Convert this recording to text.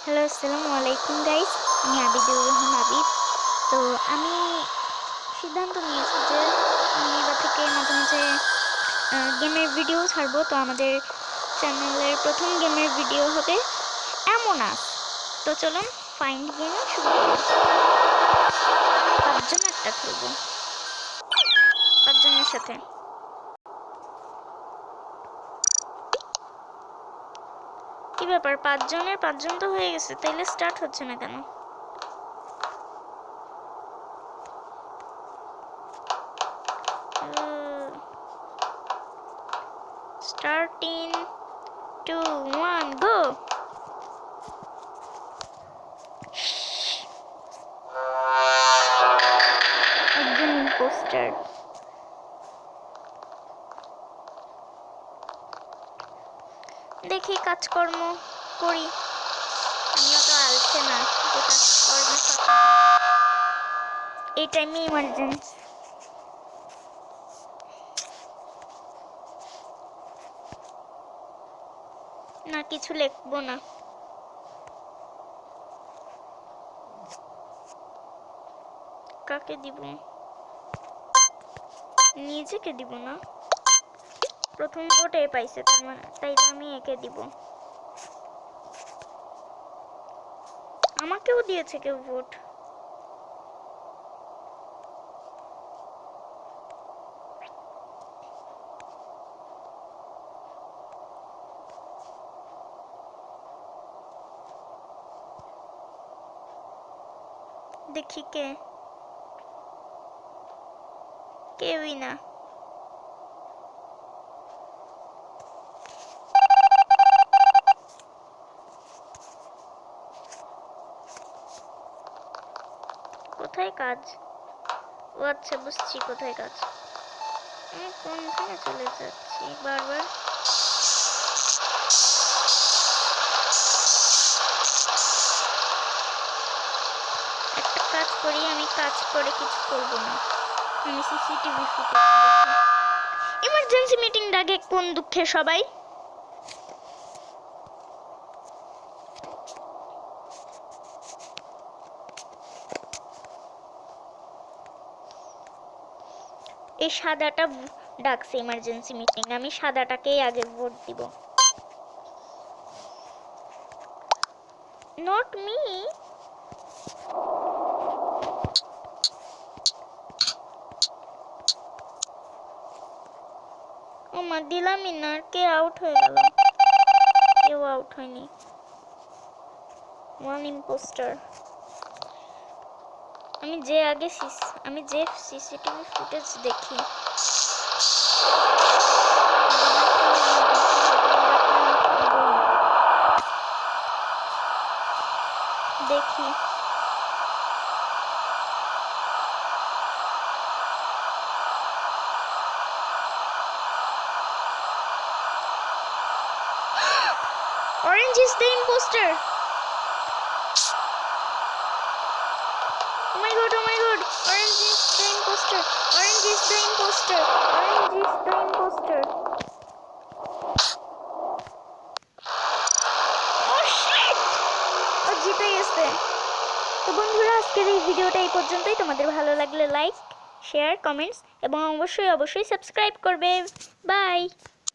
Hello, আসসালামু আলাইকুম guys. আমি আবিদুর রহমান আবিদ। তো আমি সিদ্ধান্ত নিয়েছি যে আমি এবার থেকে মাঝে মাঝে গেমের ভিডিও ছাড়বো। তো আমাদের চ্যানেলের প্রথম গেমের ভিডিও হবে অ্যামং আস। তো চলুন ফাইন্ড গেম শুরু করি। 5 জন একটা খেলবো 5 জনের সাথে। কি ব্যাপার, 5 জনের 5 জন তো হয়ে গেছে, তাইলে স্টার্ট হচ্ছে না কেন? Start in 2, 1, go! একজন ইম্পোস্টার। দেখি কাজকর্ম করি। আমিও তো আলছে না যে কাজকর্মের কথা। এই টাইমে ইমার্জেন্সি না, কিছু লিখবো না। কাকে দিব? নিজেকে দিব না। প্রথম ভোট এ পাইছে, তার মানে তাই আমি একে দিব। আমাকেও দিয়েছে কেউ ভোট। দেখি কে। কেউই না। কোথায় কাজ? ও আচ্ছা, বুঝছি কোথায় কাজ। আমি কোনখানে চলে যাচ্ছি বারবার। একটা কাজ করি, আমি কাজ করে কিছু করব না। আমি সিসিটিভি ফুটেজ দেখি। ইমার্জেন্সি মিটিং ডাকে কোন দুঃখে সবাই। এই সাদাটা ডাকছে ইমার্জেন্সি মিটিং, আমি সাদাটাকেই আগে ভোট দিব। Not me. ও মা, দিলামই না। কে আউট হয়ে গেল? কেউ আউট হয়নি। One impostor. আমি যে সিসিটিভি ফুটেজ দেখি। দেখি Orange is the imposter. Oh my god, oh my god. Orange is the imposter. Orange is the imposter. Orange is the imposter. Oh shit! ও জিতে গেছে। তো বন্ধুরা, আজকের এই ভিডিওটা এই পর্যন্তই। তোমাদের ভালো লাগলে লাইক, শেয়ার, কমেন্টস এবং অবশ্যই সাবস্ক্রাইব করবে। বাই।